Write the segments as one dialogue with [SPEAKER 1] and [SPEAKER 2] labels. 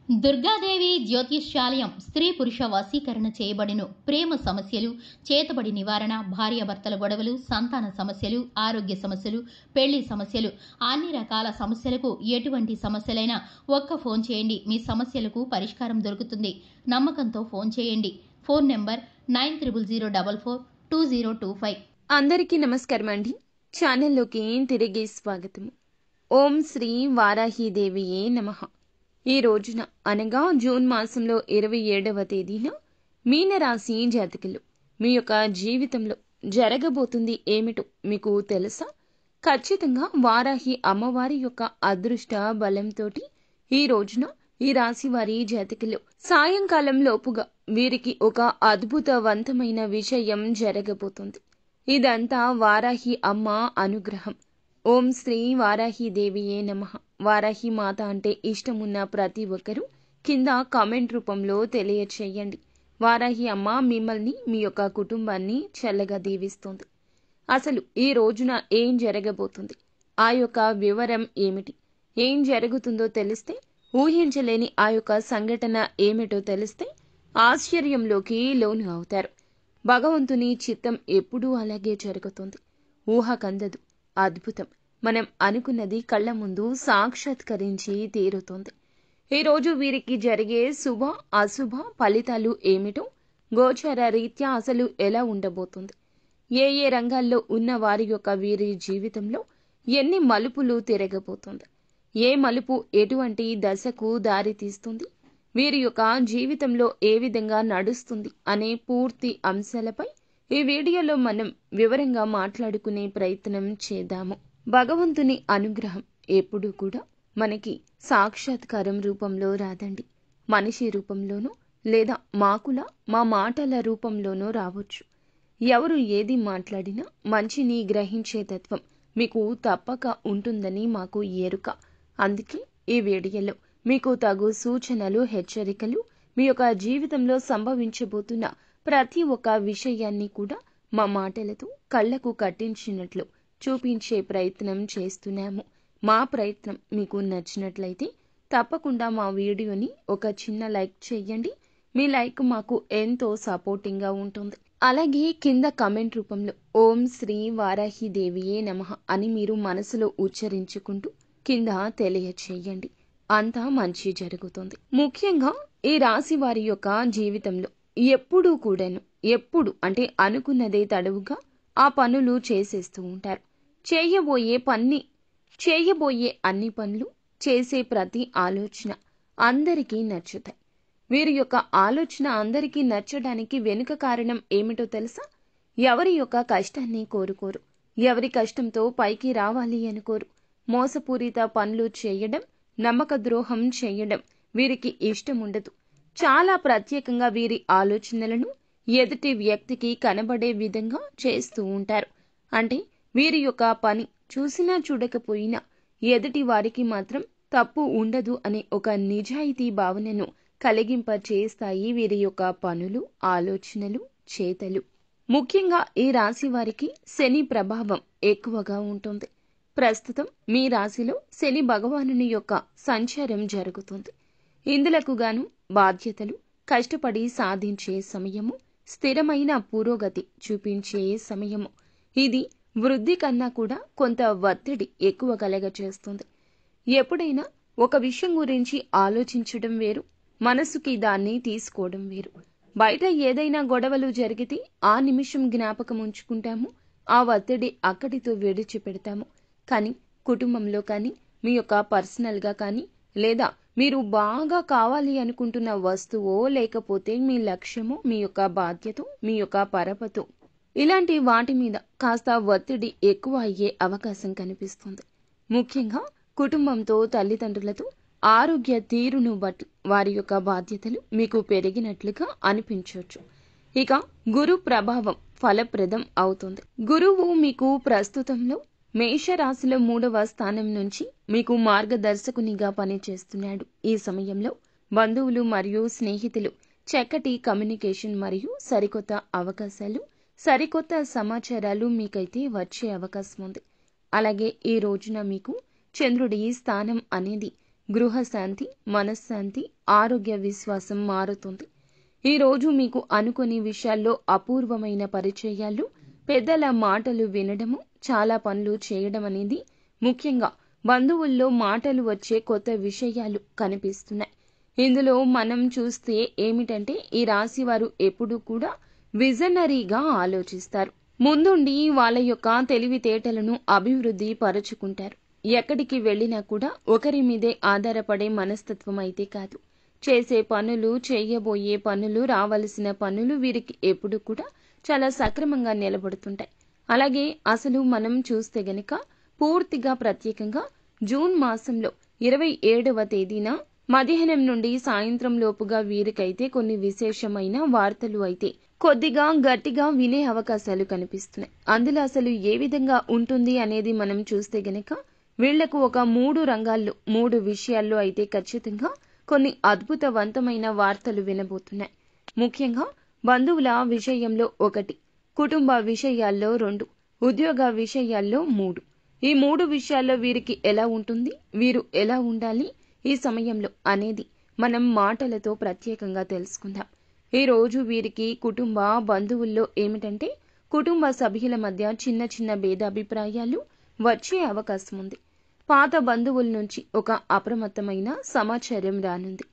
[SPEAKER 1] దుర్గాదేవి జ్యోతిష్యాలయం స్త్రీ పురుష వశీకరణ చేయబడిను. ప్రేమ సమస్యలు, చేతబడి నివారణ, భార్యాభర్తల గొడవలు, సంతాన సమస్యలు, ఆరోగ్య సమస్యలు, పెళ్లి సమస్యలు, అన్ని రకాల సమస్యలకు ఎటువంటి సమస్యలైనా ఒక్క ఫోన్ చేయండి, మీ సమస్యలకు పరిష్కారం దొరుకుతుంది. నమ్మకంతో ఫోన్ చేయండి. Phone number 9000442025.
[SPEAKER 2] అందరికీ నమస్కారం అండి. ఛానల్లోకి తిరిగి స్వాగతం. ఓం శ్రీ వారాహీదేవియే నమః. ఈ రోజున అనగా జూన్ మాసంలో 27వ తేదీన మీనరాశి జాతకులు మీ యొక్క జీవితంలో జరగబోతుంది ఏమిటో మీకు తెలుసా? ఖచ్చితంగా వారాహి అమ్మవారి యొక్క అదృష్ట బలంతో ఈ రోజున ఈ రాశి వారి జాతకులు సాయంకాలం లోపుగా వీరికి ఒక అద్భుతవంతమైన విషయం జరగబోతుంది. ఇదంతా వారాహి అమ్మ అనుగ్రహం. ఓం శ్రీ వారాహీదేవియే నమః. వారాహి మాత అంటే ఇష్టమున్న ప్రతి ఒక్కరూ కింద కామెంట్ రూపంలో తెలియచేయండి. వారాహి అమ్మ మిమ్మల్ని, మీ యొక్క కుటుంబాన్ని చల్లగా దీవిస్తుంది. అసలు ఈ రోజున ఏం జరగబోతుంది, ఆ యొక్క వివరం ఏమిటి, ఏం జరుగుతుందో తెలిస్తే, ఊహించలేని ఆ యొక్క సంఘటన ఏమిటో తెలిస్తే ఆశ్చర్యంలోకి లోను అవుతారు. భగవంతుని చిత్తం ఎప్పుడూ అలాగే జరుగుతుంది. ఊహకందదు, అద్భుతం. మనం అనుకున్నది కళ్ళ ముందు సాక్షాత్కరించి తీరుతుంది. ఈరోజు వీరికి జరిగే శుభ అశుభ ఫలితాలు ఏమిటో గోచర రీత్యా అసలు ఎలా ఉండబోతుంది, ఏ ఏ రంగాల్లో ఉన్న వారి యొక్క వీరి జీవితంలో ఎన్ని మలుపులు తిరగబోతుంది, ఏ మలుపు ఎటువంటి దశకు దారి తీస్తుంది, వీరి యొక్క జీవితంలో ఏ విధంగా నడుస్తుంది అనే పూర్తి అంశాలపై ఈ వీడియోలో మనం వివరంగా మాట్లాడుకునే ప్రయత్నం చేద్దాము. భగవంతుని అనుగ్రహం ఎప్పుడూ కూడా మనకి సాక్షాత్కారం రూపంలో రాదండి. మనిషి రూపంలోనో లేదా మా మాటల రూపంలోనో రావచ్చు. ఎవరు ఏది మాట్లాడినా మంచిని గ్రహించే తత్వం మీకు తప్పక ఉంటుందని మాకు ఎరుక. అందుకే ఈ వీడియోలో మీకు తగు సూచనలు, హెచ్చరికలు, మీ యొక్క జీవితంలో సంభవించబోతున్న ప్రతి ఒక్క విషయాన్ని కూడా మా మాటలతో కళ్లకు కట్టించినట్లు చూపించే ప్రయత్నం చేస్తున్నాము. మా ప్రయత్నం మీకు నచ్చినట్లయితే తప్పకుండా మా వీడియోని ఒక చిన్న లైక్ చేయండి. మీ లైక్ మాకు ఎంతో సపోర్టింగ్గా ఉంటుంది. అలాగే కింద కమెంట్ రూపంలో ఓం శ్రీ వారాహీదేవియే నమః అని మీరు మనసులో ఉచ్చరించుకుంటూ కింద తెలియచేయండి. అంతా మంచి జరుగుతుంది. ముఖ్యంగా ఈ రాశి వారి యొక్క జీవితంలో ఎప్పుడు అంటే అనుకున్నదే తడవుగా ఆ పనులు చేసేస్తూ ఉంటారు. చేయబోయే అన్ని పనులు, చేసే ప్రతి ఆలోచన అందరికీ నచ్చుతాయి. వీరి యొక్క ఆలోచన అందరికీ నచ్చడానికి వెనుక కారణం ఏమిటో తెలుసా? ఎవరి యొక్క కష్టాన్ని కోరుకోరు, ఎవరి కష్టంతో పైకి రావాలి అనుకోరు. మోసపూరిత పనులు చేయడం, నమ్మక ద్రోహం చేయడం వీరికి ఇష్టం ఉండదు. చాలా ప్రత్యేకంగా వీరి ఆలోచనలను ఎదుటి వ్యక్తికి కనబడే విధంగా చేస్తూ ఉంటారు. అంటే వీరి యొక్క పని చూసినా చూడకపోయినా ఎదుటి వారికి మాత్రం తప్పు ఉండదు అనే ఒక నిజాయితీ భావనను కలిగింపచేస్తాయి వీరి యొక్క పనులు, ఆలోచనలు, చేతలు. ముఖ్యంగా ఈ రాశి వారికి శని ప్రభావం ఎక్కువగా ఉంటుంది. ప్రస్తుతం మీ రాశిలో శని భగవానుని యొక్క సంచారం జరుగుతుంది. ఇందులకు గాను బాధ్యతలు, కష్టపడి సాధించే సమయము, స్థిరమైన పురోగతి చూపించే సమయము. ఇది వృద్ధి కన్నా కూడా కొంత ఒత్తిడి ఎక్కువ కలగచేస్తుంది. ఎప్పుడైనా ఒక విషయం గురించి ఆలోచించడం వేరు, మనసుకి దాన్ని తీసుకోవడం వేరు. బయట ఏదైనా గొడవలు జరిగితే ఆ నిమిషం జ్ఞాపకం ఉంచుకుంటాము, ఆ ఒత్తిడి అక్కడితో విడిచిపెడతాము. కానీ కుటుంబంలో కానీ, మీ యొక్క పర్సనల్గా కానీ, లేదా మీరు బాగా కావాలి అనుకుంటున్న వస్తువో, లేకపోతే మీ లక్ష్యమో, మీ యొక్క బాధ్యత, మీ యొక్క పరపతో, ఇలాంటి వాటి మీద కాస్త ఒత్తిడి ఎక్కువ అయ్యే అవకాశం కనిపిస్తుంది. ముఖ్యంగా కుటుంబంతో, తల్లిదండ్రులతో ఆరోగ్య తీరును బట్టి వారి యొక్క బాధ్యతలు మీకు పెరిగినట్లుగా అనిపించవచ్చు. ఇక గురు ప్రభావం ఫలప్రదం అవుతుంది. గురువు మీకు ప్రస్తుతంలో మేషరాశిలో 3వ స్థానం నుంచి మీకు మార్గదర్శకునిగా పనిచేస్తున్నాడు. ఈ సమయంలో బంధువులు మరియు స్నేహితులు చక్కటి కమ్యూనికేషన్ మరియు సరికొత్త అవకాశాలు, సరికొత్త సమాచారాలు మీకైతే వచ్చే అవకాశం ఉంది. అలాగే ఈ రోజున మీకు చంద్రుడి స్థానం అనేది గృహశాంతి, మనశ్శాంతి, ఆరోగ్య విశ్వాసం మారుతుంది. ఈరోజు మీకు అనుకోని విషయాల్లో అపూర్వమైన పరిచయాలు, పెద్దల మాటలు వినడము, చాలా పనులు చేయడం అనేది, ముఖ్యంగా బంధువుల్లో మాటలు వచ్చే కొత్త విషయాలు కనిపిస్తున్నాయి. ఇందులో మనం చూస్తే ఏమిటంటే ఈ రాశి వారు ఎప్పుడూ కూడా విజనరీగా ఆలోచిస్తారు. ముందుండి వాళ్ళ యొక్క తెలివితేటలను అభివృద్ధి పరుచుకుంటారు. ఎక్కడికి వెళ్ళినా కూడా ఒకరి మీదే ఆధారపడే మనస్తత్వం అయితే కాదు. చేసే పనులు, చేయబోయే పనులు, రావలసిన పనులు వీరికి ఎప్పుడు కూడా చాలా సక్రమంగా నిలబడుతుంటాయి. అలాగే అసలు మనం చూస్తే గనక పూర్తిగా ప్రత్యేకంగా జూన్ మాసంలో 27వ తేదీన మధ్యాహ్నం నుండి సాయంత్రం లోపుగా వీరికైతే కొన్ని విశేషమైన వార్తలు అయితే కొద్దిగా గట్టిగా వినే అవకాశాలు కనిపిస్తున్నాయి. అందులో అసలు ఏ విధంగా ఉంటుంది అనేది మనం చూస్తే గనక వీళ్లకు ఒక 3 రంగాల్లో 3 విషయాల్లో అయితే ఖచ్చితంగా కొన్ని అద్భుతవంతమైన వార్తలు వినబోతున్నాయి. ముఖ్యంగా బంధువుల విషయంలో 1, కుటుంబ విషయాల్లో 2, ఉద్యోగ విషయాల్లో 3. ఈ 3 విషయాల్లో వీరికి ఎలా ఉంటుంది, వీరు ఎలా ఉండాలి ఈ సమయంలో అనేది మనం మాటలతో ప్రత్యేకంగా తెలుసుకుందాం. ఈ రోజు వీరికి కుటుంబ బంధువుల్లో ఏమిటంటే కుటుంబ సభ్యుల మధ్య చిన్న చిన్న భేదాభిప్రాయాలు వచ్చే అవకాశం ఉంది. పాత బంధువుల నుంచి ఒక అప్రమత్తమైన సమాచారం రానుంది.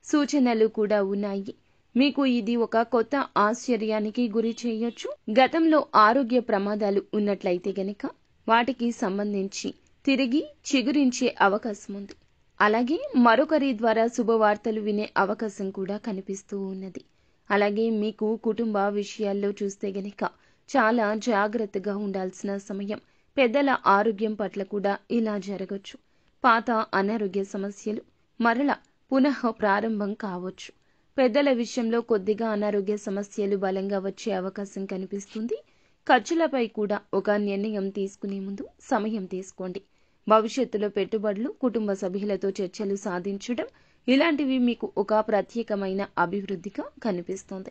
[SPEAKER 2] సూచనలు కూడా ఉన్నాయి. మీకు ఇది ఒక కొత్త ఆశ్చర్యానికి గురి చేయొచ్చు. గతంలో ఆరోగ్య ప్రమాదాలు ఉన్నట్లయితే గనక వాటికి సంబంధించి తిరిగి చిగురించే అవకాశం ఉంది. అలాగే మరొకరి ద్వారా శుభవార్తలు వినే అవకాశం కూడా కనిపిస్తూ ఉన్నది. అలాగే మీకు కుటుంబ విషయాల్లో చూస్తే గనక చాలా జాగ్రత్తగా ఉండాల్సిన సమయం. పెద్దల ఆరోగ్యం పట్ల కూడా ఇలా జరగచ్చు. పాత అనారోగ్య సమస్యలు మరలా పునః ప్రారంభం కావచ్చు. పెద్దల విషయంలో కొద్దిగా అనారోగ్య సమస్యలు బలంగా వచ్చే అవకాశం కనిపిస్తుంది. ఖర్చులపై కూడా ఒక నిర్ణయం తీసుకునే ముందు సమయం తీసుకోండి. భవిష్యత్తులో పెట్టుబడులు, కుటుంబ సభ్యులతో చర్చలు సాధించడం ఇలాంటివి మీకు ఒక ప్రత్యేకమైన అభివృద్ధిగా కనిపిస్తోంది.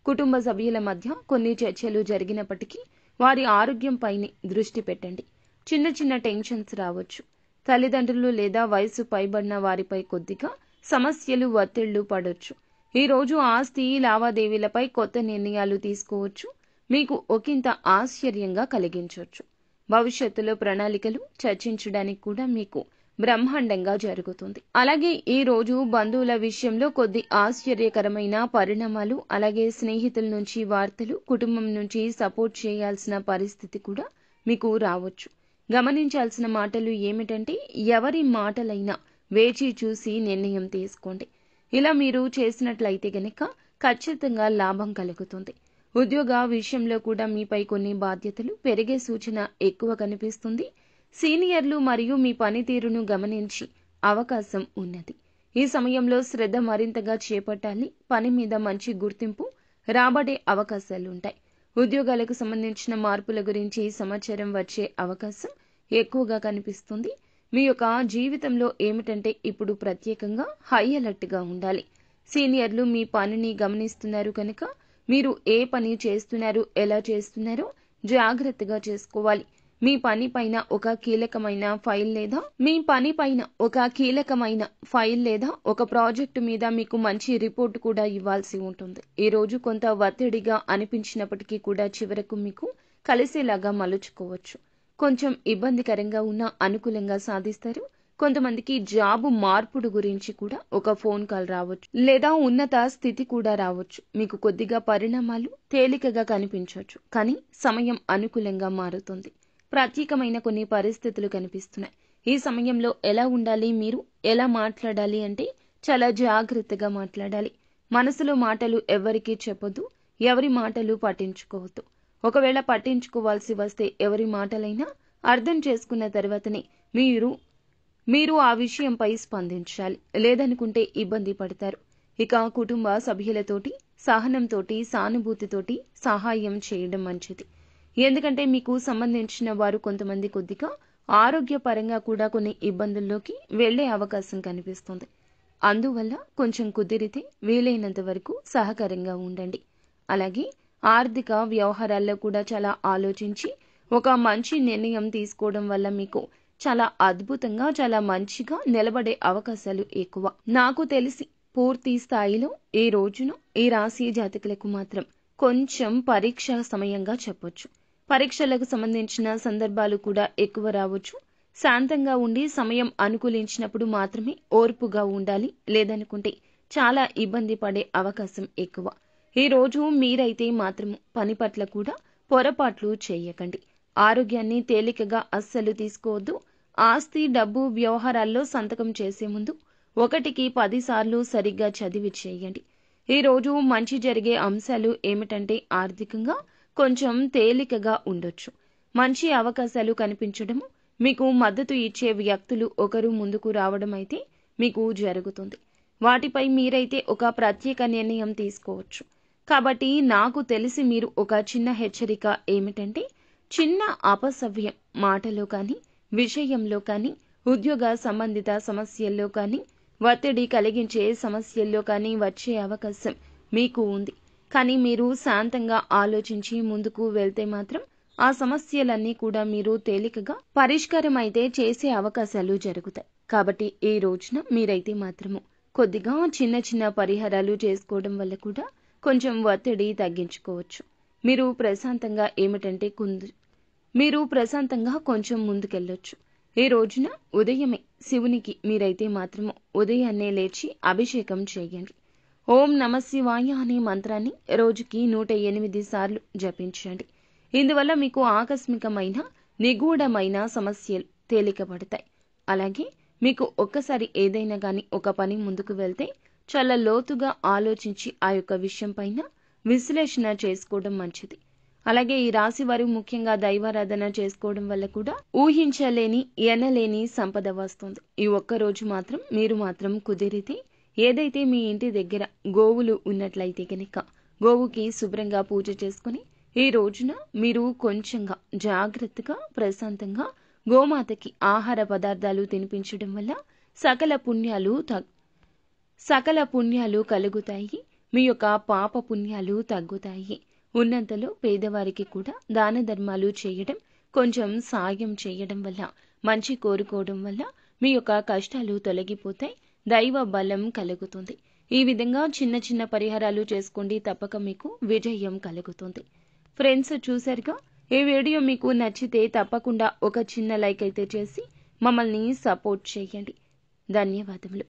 [SPEAKER 2] కుటుంబ సభ్యుల మధ్య కొన్ని చర్చలు జరిగినప్పటికీ వారి ఆరోగ్యంపైనే దృష్టి పెట్టండి. చిన్న చిన్న టెన్షన్స్ రావచ్చు. తల్లిదండ్రులు లేదా వయసు పైబడిన వారిపై కొద్దిగా సమస్యలు, ఒత్తిళ్లు పడొచ్చు. ఈ రోజు ఆస్తి లావాదేవీలపై కొత్త నిర్ణయాలు తీసుకోవచ్చు. మీకు ఒకంత ఆశ్చర్యంగా కలిగించవచ్చు. భవిష్యత్తులో ప్రణాళికలు చర్చించడానికి కూడా మీకు బ్రహ్మాండంగా జరుగుతుంది. అలాగే ఈ రోజు బంధువుల విషయంలో కొద్ది ఆశ్చర్యకరమైన పరిణామాలు, అలాగే స్నేహితుల నుంచి వార్తలు, కుటుంబం నుంచి సపోర్ట్ చేయాల్సిన పరిస్థితి కూడా మీకు రావచ్చు. గమనించాల్సిన మాటలు ఏమిటంటే ఎవరి మాటలైనా వేచి చూసి నిర్ణయం తీసుకోండి. ఇలా మీరు చేసినట్లయితే గనక ఖచ్చితంగా లాభం కలుగుతుంది. ఉద్యోగ విషయంలో కూడా మీపై కొన్ని బాధ్యతలు పెరిగే సూచన ఎక్కువ కనిపిస్తుంది. సీనియర్లు మరియు మీ పనితీరును గమనించి అవకాశం ఉన్నది. ఈ సమయంలో శ్రద్ధ మరింతగా చేపట్టాలి. పని మీద మంచి గుర్తింపు రాబడే అవకాశాలుంటాయి. ఉద్యోగాలకు సంబంధించిన మార్పుల గురించి సమాచారం వచ్చే అవకాశం ఎక్కువగా కనిపిస్తుంది. మీ యొక్క జీవితంలో ఏమిటంటే ఇప్పుడు ప్రత్యేకంగా హై అలర్ట్గా ఉండాలి. సీనియర్లు మీ పనిని గమనిస్తున్నారు కనుక మీరు ఏ పని చేస్తున్నారు, ఎలా చేస్తున్నారో జాగ్రత్తగా చేసుకోవాలి. మీ పని పైన ఒక కీలకమైన ఫైల్ లేదా ఒక ప్రాజెక్టు మీద మీకు మంచి రిపోర్ట్ కూడా ఇవ్వాల్సి ఉంటుంది. ఈ రోజు కొంత ఒత్తిడిగా అనిపించినప్పటికీ కూడా చివరకు మీకు కలిసేలాగా మలుచుకోవచ్చు. కొంచెం ఇబ్బందికరంగా ఉన్నా అనుకూలంగా సాధిస్తారు. కొంతమందికి జాబు మార్పుడు గురించి కూడా ఒక ఫోన్ కాల్ రావచ్చు, లేదా ఉన్నత స్థితి కూడా రావచ్చు. మీకు కొద్దిగా పరిణామాలు తేలికగా కనిపించవచ్చు, కానీ సమయం అనుకూలంగా మారుతుంది. ప్రత్యేకమైన కొన్ని పరిస్థితులు కనిపిస్తున్నాయి. ఈ సమయంలో ఎలా ఉండాలి, మీరు ఎలా మాట్లాడాలి అంటే చాలా జాగ్రత్తగా మాట్లాడాలి. మనసులో మాటలు ఎవరికీ చెప్పొద్దు, ఎవరి మాటలు పట్టించుకోవద్దు. ఒకవేళ పట్టించుకోవాల్సి వస్తే ఎవరి మాటలైనా అర్థం చేసుకున్న తర్వాతనే మీరు ఆ విషయంపై స్పందించాలి. లేదనుకుంటే ఇబ్బంది పడతారు. ఇక కుటుంబ సభ్యులతోటి సహనంతోటి, సానుభూతితోటి సహాయం చేయడం మంచిది. ఎందుకంటే మీకు సంబంధించిన వారు కొంతమంది కొద్దిగా ఆరోగ్యపరంగా కూడా కొన్ని ఇబ్బందుల్లోకి వెళ్లే అవకాశం కనిపిస్తుంది. అందువల్ల కొంచెం కుదిరితే వీలైనంత వరకు సహకారంగా ఉండండి. అలాగే ఆర్థిక వ్యవహారాల్లో కూడా చాలా ఆలోచించి ఒక మంచి నిర్ణయం తీసుకోవడం వల్ల మీకు చాలా అద్భుతంగా, చాలా మంచిగా నిలబడే అవకాశాలు ఎక్కువ. నాకు తెలిసి పూర్తి స్థాయిలో ఈ రోజున ఈ రాశి జాతకులకు మాత్రం కొంచెం పరీక్ష సమయంగా చెప్పొచ్చు. పరీక్షలకు సంబంధించిన సందర్భాలు కూడా ఎక్కువ రావచ్చు. శాంతంగా ఉండి సమయం అనుకూలించినప్పుడు మాత్రమే ఓర్పుగా ఉండాలి, లేదనుకుంటే చాలా ఇబ్బంది పడే అవకాశం ఎక్కువ. ఈ రోజు మీరైతే మాత్రం పని పట్ల కూడా పొరపాట్లు చేయకండి. ఆరోగ్యాన్ని తేలికగా అస్సలు తీసుకోవద్దు. ఆస్తి, డబ్బు వ్యవహారాల్లో సంతకం చేసే ముందు 1కి 10 సార్లు సరిగ్గా చదివి చేయండి. ఈ రోజు మంచి జరిగే అంశాలు ఏమిటంటే ఆర్థికంగా కొంచెం తేలికగా ఉండొచ్చు. మంచి అవకాశాలు కనిపించడము, మీకు మద్దతు ఇచ్చే వ్యక్తులు ఒకరు ముందుకు రావడం అయితే మీకు జరుగుతుంది. వాటిపై మీరైతే ఒక ప్రత్యేక నిర్ణయం తీసుకోవచ్చు. కాబట్టి నాకు తెలిసి మీరు ఒక చిన్న హెచ్చరిక ఏమిటంటే, చిన్న అపసవ్యం మాటలో కానీ, విషయంలో కానీ, ఉద్యోగ సంబంధిత సమస్యల్లో కానీ, ఒత్తిడి కలిగించే సమస్యల్లో కానీ వచ్చే అవకాశం మీకు ఉంది. కానీ మీరు శాంతంగా ఆలోచించి ముందుకు వెళ్తే మాత్రం ఆ సమస్యలన్నీ కూడా మీరు తేలికగా పరిష్కారం అయితే చేసే అవకాశాలు జరుగుతాయి. కాబట్టి ఈ రోజున మీరైతే మాత్రము కొద్దిగా చిన్న చిన్న పరిహారాలు చేసుకోవడం వల్ల కూడా కొంచెం ఒత్తిడి తగ్గించుకోవచ్చు. మీరు ప్రశాంతంగా కొంచెం ముందుకెళ్ళొచ్చు. ఈ రోజున ఉదయమే శివునికి మీరైతే మాత్రము ఉదయాన్నే లేచి అభిషేకం చేయండి. ఓం నమ శివాయ అనే మంత్రాన్ని రోజుకి 108 సార్లు జపించండి. ఇందువల్ల మీకు ఆకస్మికమైన, నిగూఢమైన సమస్యలు తేలికపడతాయి. అలాగే మీకు ఒక్కసారి ఏదైనా కానీ ఒక పని ముందుకు వెళ్తే చాలా లోతుగా ఆలోచించి ఆ యొక్క విషయం పైన విశ్లేషణ చేసుకోవడం మంచిది. అలాగే ఈ రాశి వారు ముఖ్యంగా దైవారాధన చేసుకోవడం వల్ల కూడా ఊహించలేని, ఎనలేని సంపద వస్తుంది. ఈ ఒక్కరోజు మాత్రం మీరు మాత్రం కుదిరితే ఏదైతే మీ ఇంటి దగ్గర గోవులు ఉన్నట్లయితే కనుక గోవుకి శుభ్రంగా పూజ చేసుకుని ఈ రోజున మీరు కొంచెంగా జాగ్రత్తగా, ప్రశాంతంగా గోమాతకి ఆహార పదార్థాలు తినిపించడం వల్ల సకల పుణ్యాలు కలుగుతాయి. మీ యొక్క పాప పుణ్యాలు తగ్గుతాయి. ఉన్నంతలో పేదవారికి కూడా దాన ధర్మాలు చేయడం, కొంచెం సాయం చేయడం వల్ల, మంచి కోరుకోవడం వల్ల మీ యొక్క కష్టాలు తొలగిపోతాయి. దైవ బలం కలుగుతుంది. ఈ విధంగా చిన్న చిన్న పరిహారాలు చేసుకోండి, తప్పక మీకు విజయం కలుగుతుంది. ఫ్రెండ్స్, చూశారుగా, ఈ వీడియో మీకు నచ్చితే తప్పకుండా ఒక చిన్న లైక్ అయితే చేసి మమ్మల్ని సపోర్ట్ చేయండి. ధన్యవాదములు.